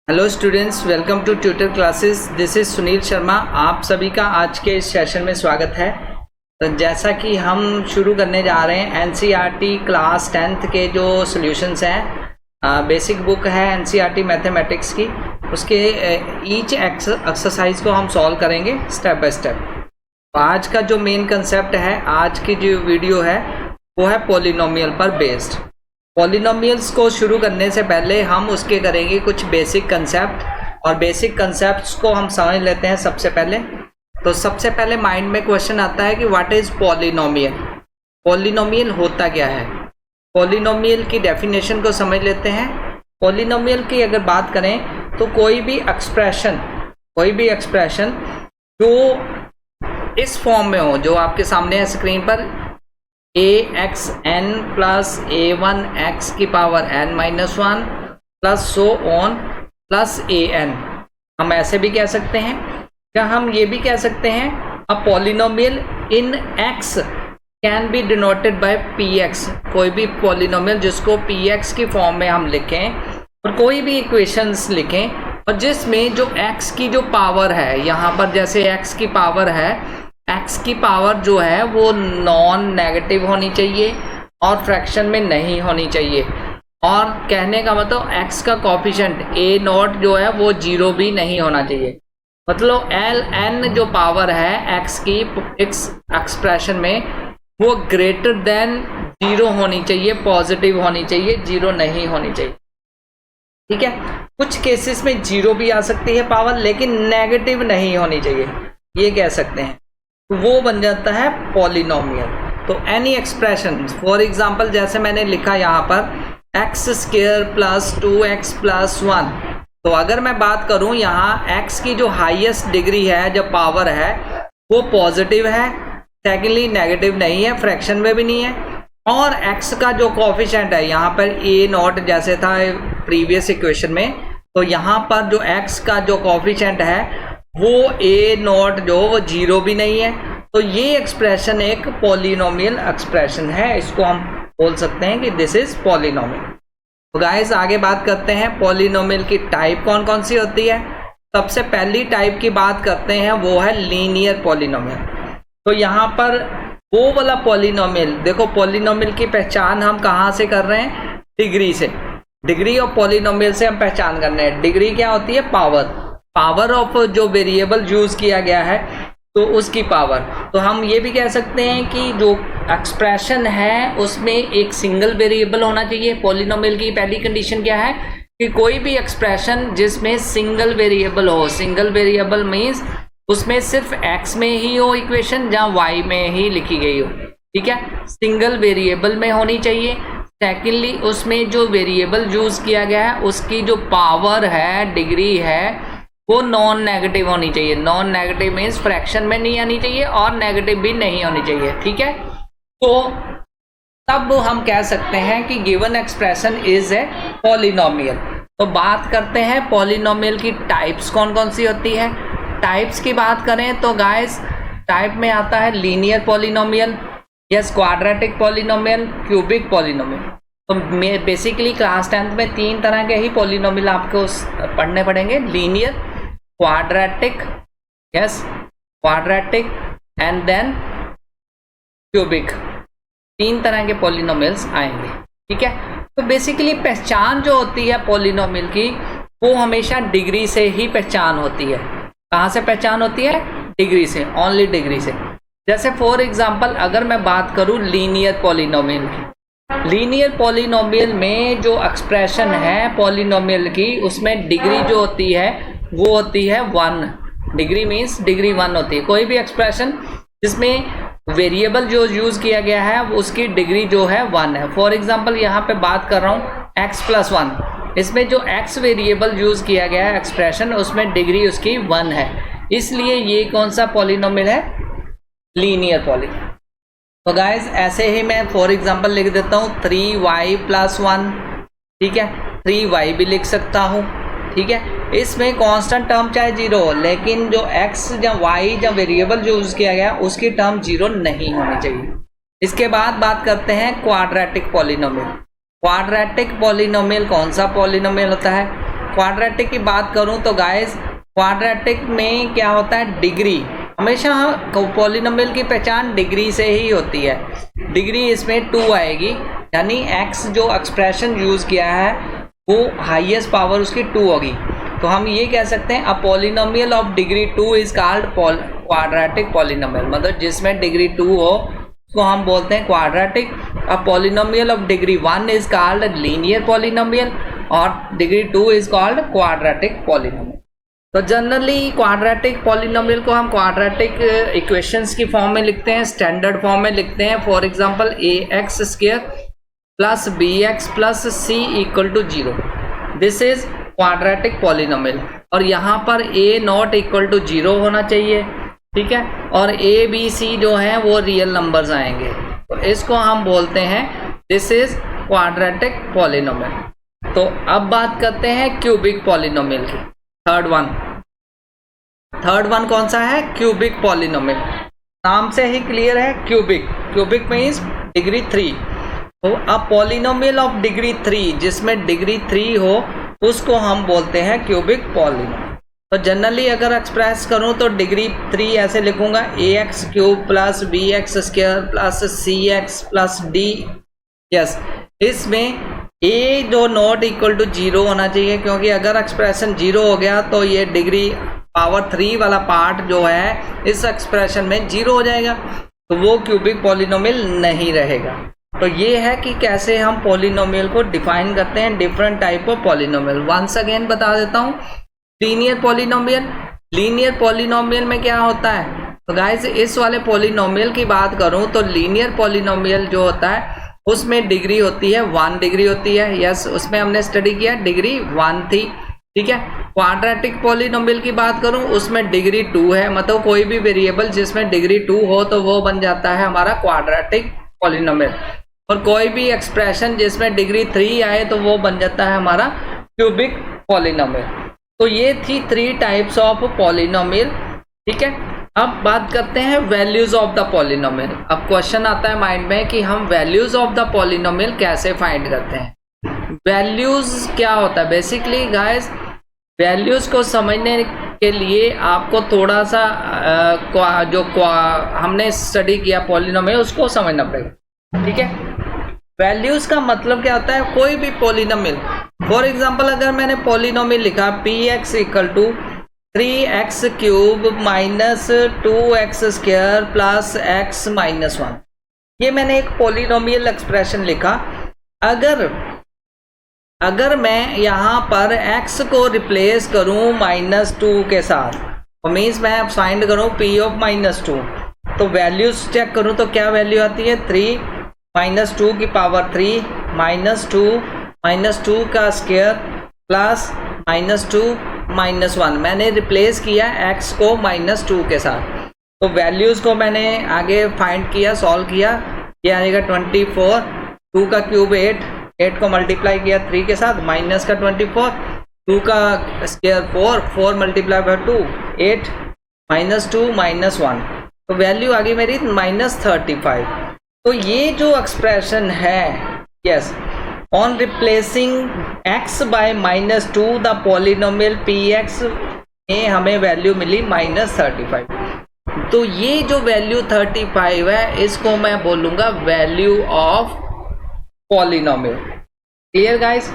Hello students, welcome to tutor classes. This is Sunil Sharma. आप सभी का आज के इस सेशन में स्वागत है। तो जैसा कि हम शुरू करने जा रहे हैं एनसीईआरटी क्लास 10th के जो सॉल्यूशंस हैं, बेसिक बुक है एनसीईआरटी मैथमेटिक्स की, उसके ईच एक्सरसाइज को हम सॉल्व करेंगे स्टेप बाय स्टेप। आज का जो मेन कंसेप्ट है, आज की जो वीडियो है वो है पॉलिनोमियल पर बेस्ड। पॉलिनोमियल्स को शुरू करने से पहले हम उसके करेंगे कुछ बेसिक कंसेप्ट, और बेसिक कंसेप्ट्स को हम समझ लेते हैं सबसे पहले। तो सबसे पहले माइंड में क्वेश्चन आता है कि व्हाट इज पॉलिनोमियल। पॉलिनोमियल होता क्या है। पॉलिनोमियल की डेफिनेशन को समझ लेते हैं। पॉलिनोमियल की अगर बात करें तो कोई भी एक्सप्रेशन जो इस फॉर्म में हो, जो आपके सामने है स्क्रीन पर, ax(n + a1x की power n-1 plus so on plus an। हम ऐसे भी कह सकते हैं, क्या हम ये भी कह सकते हैं a polynomial in x can be denoted by px। कोई भी पॉलिनोमियल जिसको px की फॉर्म में हम लिखें और कोई भी इक्वेशंस लिखें, और जिसमें जो x की जो पावर है, यहाँ पर जैसे x की पावर है, x की पावर जो है वो नॉन नेगेटिव होनी चाहिए और फ्रैक्शन में नहीं होनी चाहिए। और कहने का मतलब x का कोफिशिएंट a0 जो है वो 0 भी नहीं होना चाहिए। मतलब ln जो पावर है x की इस एक्सप्रेशन में वो ग्रेटर देन 0 होनी चाहिए, पॉजिटिव होनी चाहिए, 0 नहीं होनी चाहिए। ठीक है, कुछ केसेस में 0 भी आ सकती है पावर, लेकिन नेगेटिव नहीं होनी चाहिए, ये कह सकते हैं। वो बन जाता है पॉलिनोमियल। तो एनी एक्सप्रेशन, फॉर एग्जांपल जैसे मैंने लिखा यहाँ पर x² + 2x + 1। तो अगर मैं बात करूँ यहाँ x की जो हाईएस्ट डिग्री है, जो पावर है, वो पॉजिटिव है, सेकेंडली नेगेटिव नहीं है, फ्रैक्शन में भी नहीं है। और x का जो कोफिशिएंट है यहाँ पर a0 जैसे था प्रीवियस इक्वेशन में, तो यहाँ पर जो x का जो कोफिशिएंट है वो a0 जो वो 0 भी नहीं है। तो ये एक्सप्रेशन एक पॉलिनोमियल एक्सप्रेशन है, इसको हम बोल सकते हैं कि दिस इज पॉलिनोमियल। तो गाइस आगे बात करते हैं पॉलिनोमियल की टाइप कौन कौन सी होती है। सबसे पहली टाइप की बात करते हैं वो है लीनियर पॉलिनोमियल। तो यहाँ पर वो वाला पॉलिनोमियल, देखो पॉलिनोमियल की पहचान हम कहाँ से कर रहे हैं, डिग्री से। डिग्री ऑफ पॉलिनोमियल से हम पहचान कर रहे हैं। डिग्री क्या होती है, पावर ऑफ जो वेरिएबल यूज किया गया है तो उसकी पावर। तो हम ये भी कह सकते हैं कि जो एक्सप्रेशन है उसमें एक सिंगल वेरिएबल होना चाहिए। पॉलिनोमियल की पहली कंडीशन क्या है कि कोई भी एक्सप्रेशन जिसमें सिंगल वेरिएबल हो, सिंगल वेरिएबल मीन्स उसमें सिर्फ x में ही हो इक्वेशन, जहाँ y में ही लिखी गई हो। ठीक है, सिंगल वेरिएबल में होनी चाहिए। सेकेंडली उसमें जो वेरिएबल यूज किया गया है उसकी जो पावर है, डिग्री है, वो नॉन नेगेटिव होनी चाहिए। नॉन नेगेटिव मीन्स फ्रैक्शन में नहीं आनी चाहिए और नेगेटिव भी नहीं होनी चाहिए। ठीक है, तो तब हम कह सकते हैं कि given expression is a polynomial. तो बात करते हैं पॉलिनोमियल की टाइप्स कौन कौन सी होती है। टाइप्स की बात करें तो गाइस टाइप में आता है linear polynomial, yes, quadratic polynomial, cubic polynomial. तो बेसिकली क्लास 10th में 3 तरह के ही पॉलिनोमियल आपको पढ़ने पड़ेंगे, linear, quadratic, yes, quadratic and then cubic. 3 तरह के पॉलिनोमियल्स आएंगे। ठीक है, तो बेसिकली पहचान जो होती है पॉलिनोमियल की वो हमेशा डिग्री से ही पहचान होती है। कहाँ से पहचान होती है, डिग्री से, ओनली डिग्री से। जैसे फॉर एग्जांपल अगर मैं बात करूँ लीनियर पॉलिनोमियल की, लीनियर पॉलिनोमियल में जो एक्सप्रेशन है पॉलिनोमियल की, उसमें डिग्री जो होती है वो होती है 1। डिग्री मीन्स डिग्री 1 होती है। कोई भी एक्सप्रेशन जिसमें वेरिएबल जो यूज किया गया है उसकी डिग्री जो है 1 है। फॉर एग्जांपल यहाँ पे बात कर रहा हूँ x + 1, इसमें जो x वेरिएबल यूज किया गया है एक्सप्रेशन, उसमें डिग्री उसकी 1 है, इसलिए ये कौन सा पॉलिनोमियल है, लीनियर पॉलिनोमियल। तो गाइज ऐसे ही मैं फॉर एग्जांपल लिख देता हूँ 3y + 1। ठीक है, 3y भी लिख सकता हूँ। ठीक है, इसमें कांस्टेंट टर्म चाहे 0 हो, लेकिन जो x या y या वेरिएबल जो यूज किया गया उसकी टर्म 0 नहीं होनी चाहिए। इसके बाद बात करते हैं क्वाड्रेटिक पॉलिनोमियल। क्वाड्रेटिक पॉलिनोमियल कौन सा पॉलिनोमियल होता है, क्वाड्रेटिक की बात करूं तो गाइस क्वाड्रेटिक में क्या होता है, डिग्री हमेशा पॉलिनोमियल की पहचान डिग्री से ही होती है। डिग्री इसमें 2 आएगी, यानी x जो एक्सप्रेशन यूज किया है वो हाईएस्ट पावर उसकी 2 होगी। तो हम ये कह सकते हैं a polynomial of degree 2 is called quadratic polynomial, मतलब जिसमें डिग्री 2 हो उसको हम बोलते हैं quadratic. A polynomial of degree 1 is called linear polynomial और degree 2 is called quadratic polynomial. तो जनरली क्वाड्रेटिक पॉलिनोमियल को हम क्वाड्रेटिक इक्वेशंस की फॉर्म में लिखते हैं, स्टैंडर्ड फॉर्म में लिखते हैं। For example ax square plus bx plus c equal to 0, this is quadratic polynomial. और यहाँ पर a नॉट इक्वल टू 0 होना चाहिए, ठीक है, और a b c जो है वो रियल नंबर्स आएंगे, तो इसको हम बोलते हैं दिस इज क्वाड्रेटिक पॉलिनोमियल। तो अब बात करते हैं क्यूबिक पॉलिनोमियल की। थर्ड वन कौन सा है, क्यूबिक पॉलिनोमियल। नाम से ही क्लियर है, क्यूबिक मीन्स डिग्री 3। तो अब पॉलिनोमियल ऑफ डिग्री 3 जिसमें डिग्री 3 हो उसको हम बोलते हैं क्यूबिक पॉलिनोमियल। तो जनरली अगर एक्सप्रेस करूं तो डिग्री 3 ऐसे लिखूंगा, ax cube plus bx square plus cx plus d। Yes, इसमें a जो नॉट इक्वल टू 0 होना चाहिए, क्योंकि अगर एक्सप्रेशन 0 हो गया तो ये डिग्री पावर 3 वाला पार्ट जो है इस एक्सप्रेशन में 0 हो जाएगा, तो वो क्यूबिक पॉलिनोमियल नहीं रहेगा। तो ये है कि कैसे हम पॉलिनोमियल को डिफाइन करते हैं, different type of polynomial. Once again बता देता हूँ, लीनियर पॉलिनोमियल में क्या होता है, तो गाइस इस वाले पॉलिनोमियल की बात करूं तो लीनियर पॉलिनोमियल जो होता है उसमें डिग्री होती है 1 डिग्री होती है। यस, उसमें हमने स्टडी किया, डिग्री 1 थी, ठीक है। क्वाड्रेटिक पॉलिनोमियल की बात करूं उसमें डिग्री 2 है, मतलब कोई भी वेरिएबल जिसमें डिग्री 2 हो तो वो बन जाता है हमारा क्वाड्रेटिक पॉलिनोमियल, और कोई भी एक्सप्रेशन जिसमें डिग्री 3 आए तो वो बन जाता है हमारा क्यूबिक पॉलिनोमियल। तो ये थी 3 टाइप्स ऑफ पॉलिनोमियल, ठीक है। अब बात करते हैं वैल्यूज ऑफ द पॉलिनोमियल। अब क्वेश्चन आता है माइंड में कि हम वैल्यूज ऑफ द पॉलिनोमियल कैसे फाइंड करते हैं। वैल्यूज क्या होता है, बेसिकली गाइस वैल्यूज को समझने के लिए आपको थोड़ा सा हमने स्टडी किया पॉलिनोमियल उसको समझना पड़ेगा, ठीक है। वैल्यूज का मतलब क्या होता है, कोई भी पॉलिनोमियल, फॉर एग्जांपल अगर मैंने पॉलिनोमियल लिखा px equal to 3x cube minus 2x square plus x minus 1, ये मैंने एक पॉलिनोमियल एक्सप्रेशन लिखा। अगर मैं यहाँ पर x को रिप्लेस करूँ -2 के साथ, तो मीन्स मैं फाइंड करूँ p ऑफ -2, तो वैल्यूज चेक करूँ तो क्या वैल्यू आती है, 3 -2 की पावर 3 -2 का स्क्वायर प्लस -2 -1। मैंने रिप्लेस किया x को -2 के साथ, तो वैल्यूज को मैंने आगे फाइंड किया, सॉल्व किया, ये आएगा 24, 2 का क्यूब 8 को मल्टीप्लाई किया 3 के साथ, माइनस का 24, 2 का स्क्वायर 4 मल्टीप्लाई बाय 2 8 -2 -1, तो वैल्यू आ गई मेरी -35। तो ये जो एक्सप्रेशन है, yes, on replacing x by -2 the polynomial px में हमें वैल्यू मिली -35। तो ये जो वैल्यू 35 है इसको मैं बोलूंगा value of polynomial. Clear guys?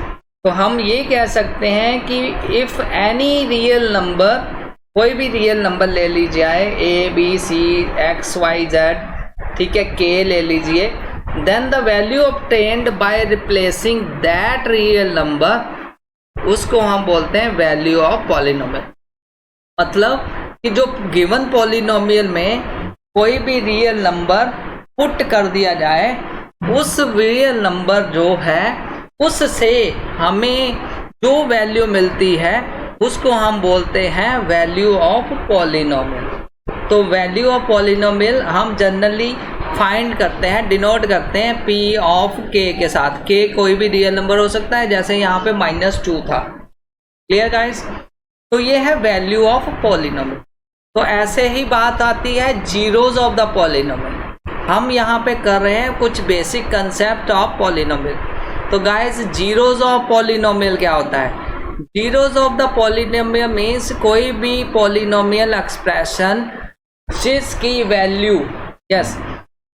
तो हम ये कह सकते हैं कि इफ एनी रियल नंबर, कोई भी रियल नंबर ले लीजिए, a b c x y z, ठीक है, k ले लीजिए, then the value obtained by replacing that real number, उसको हम बोलते हैं वैल्यू ऑफ पॉलिनोमियल। मतलब कि जो गिवन पॉलिनोमियल में कोई भी रियल नंबर पुट कर दिया जाए, उस रियल नंबर जो है उससे हमें जो वैल्यू मिलती है उसको हम बोलते हैं वैल्यू ऑफ पॉलिनोमियल। तो वैल्यू ऑफ पॉलिनोमियल हम जनरली फाइंड करते हैं, डिनोट करते हैं p ऑफ k के साथ। k कोई भी रियल नंबर हो सकता है, जैसे यहाँ पे -2 था। Clear guys? तो ये है वैल्यू ऑफ पॉलिनोमियल। तो ऐसे ही बात आती है जीरोज ऑफ द पॉलिनोमियल। हम यहाँ पे कर रहे हैं कुछ बेसिक कंसेप्ट ऑफ पॉलिनोमियल। तो गाइस जीरोज ऑफ पॉलिनोमियल क्या होता है? Zeros of the polynomial means कोई भी पॉलिनोमियल एक्सप्रेशन जिसकी वैल्यू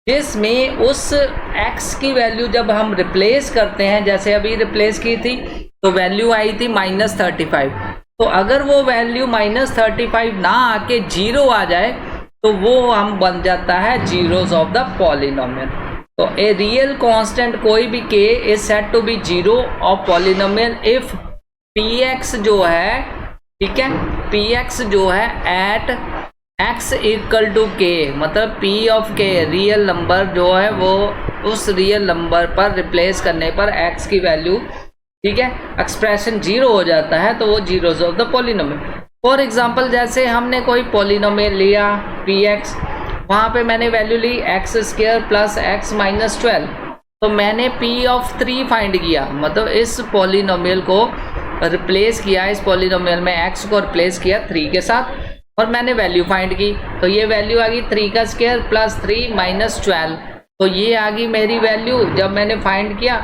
जिसमें उस x की वैल्यू जब हम रिप्लेस करते हैं, जैसे अभी रिप्लेस की थी तो वैल्यू आई थी -35, तो अगर वो वैल्यू -35 ना आके 0 आ जाए तो वो हम बन जाता है जीरोज ऑफ द पॉलिनोमियल। तो ए रियल कांस्टेंट कोई भी k is said to be zero of polynomial if px जो है, ठीक है, px जो है at x equal to k, मतलब p of k real number जो है वो उस रियल नंबर पर रिप्लेस करने पर x की वैल्यू, ठीक है, एक्सप्रेशन 0 हो जाता है, तो वो zeros of the polynomial. For example जैसे हमने कोई पॉलिनोमियल लिया px, वहाँ पे मैंने वैल्यू ली x² प्लस x माइनस 12, तो मैंने p ऑफ 3 फाइंड किया, मतलब इस पॉलिनोमियल को रिप्लेस किया, इस पॉलिनोमियल में x को रिप्लेस किया 3 के साथ और मैंने वैल्यू फाइंड की, तो ये वैल्यू आ गई 3 का स्क्वायर प्लस 3 माइनस 12, तो ये आ गई मेरी वैल्यू। जब मैंने फाइंड किया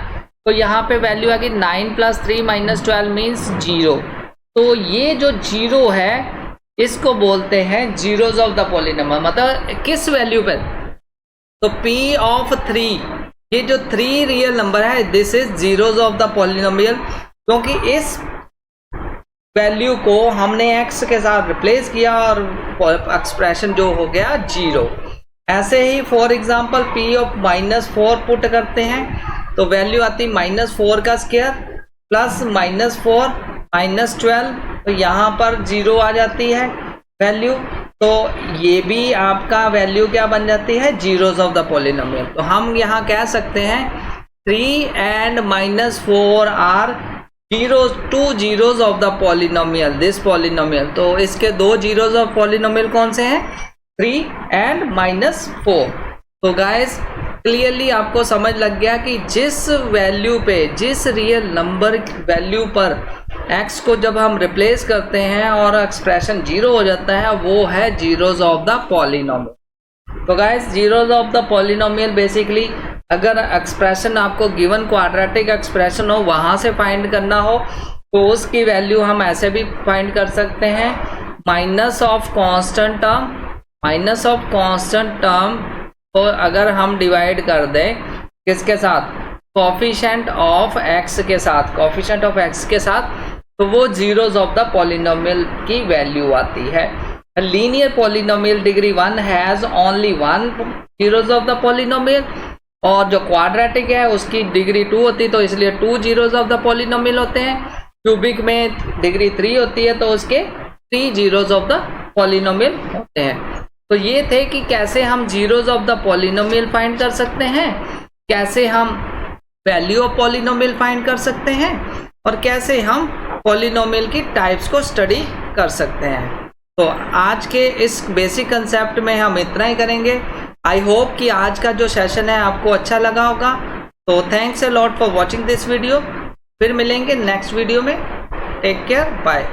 तो यहाँ पे वैल्यू आ गई 9 प्लस 3 माइनस 12 मीन्स 0। तो ये जो 0 है इसको बोलते हैं जीरोज ऑफ द पॉलिनोमियल, मतलब किस वैल्यू पे, तो p ऑफ 3, ये जो 3 रियल नंबर है this is zeros of the polynomial, क्योंकि इस वैल्यू को हमने x के साथ रिप्लेस किया और एक्सप्रेशन जो हो गया 0। ऐसे ही for example p of -4 put करते हैं तो वैल्यू आती -4 का स्क्वायर प्लस -4 माइनस 12, तो यहाँ पर 0 आ जाती है वैल्यू, तो ये भी आपका वैल्यू क्या बन जाती है, जीरोज ऑफ द पॉलिनोमियल। तो हम यहाँ कह सकते हैं 3 and -4 are two zeros of the polynomial, this polynomial. तो इसके 2 जीरोज ऑफ पॉलिनोमियल कौन से हैं, 3 and -4। तो गाइस क्लियरली आपको समझ लग गया कि जिस वैल्यू पे, जिस रियल नंबर वैल्यू पर x को जब हम रिप्लेस करते हैं और एक्सप्रेशन 0 हो जाता है वो है जीरोज ऑफ द पॉलिनोमियल। तो guys zeros of the polynomial basically अगर एक्सप्रेशन आपको गिवन क्वाड्रेटिक एक्सप्रेशन हो वहाँ से फाइंड करना हो तो उसकी वैल्यू हम ऐसे भी फाइंड कर सकते हैं, माइनस ऑफ कांस्टेंट टर्म को अगर हम डिवाइड कर दें किसके साथ, कोफिशिएंट ऑफ x के साथ, कोफिशिएंट ऑफ x के साथ, तो वो जीरोज ऑफ द पॉलिनोमियल की वैल्यू आती है। Linear polynomial degree 1 has only 1 zeros of the polynomial, और जो क्वाड्रेटिक है उसकी डिग्री 2 होती है, तो इसलिए 2 जीरोज ऑफ द पॉलिनोमियल होते हैं। क्यूबिक में डिग्री 3 होती है तो उसके 3 जीरोज ऑफ द पॉलिनोमियल होते हैं। तो ये थे कि कैसे हम zeros of the polynomial find कर सकते हैं, कैसे हम वैल्यू ऑफ पॉलिनोमियल फाइंड कर सकते हैं, और कैसे हम पॉलिनोमियल की टाइप्स को स्टडी कर सकते हैं। तो आज के इस बेसिक कंसेप्ट में हम इतना ही करेंगे। आई होप कि आज का जो सेशन है आपको अच्छा लगा होगा। तो thanks a lot for watching this video. फिर मिलेंगे नेक्स्ट वीडियो में। Take care, bye.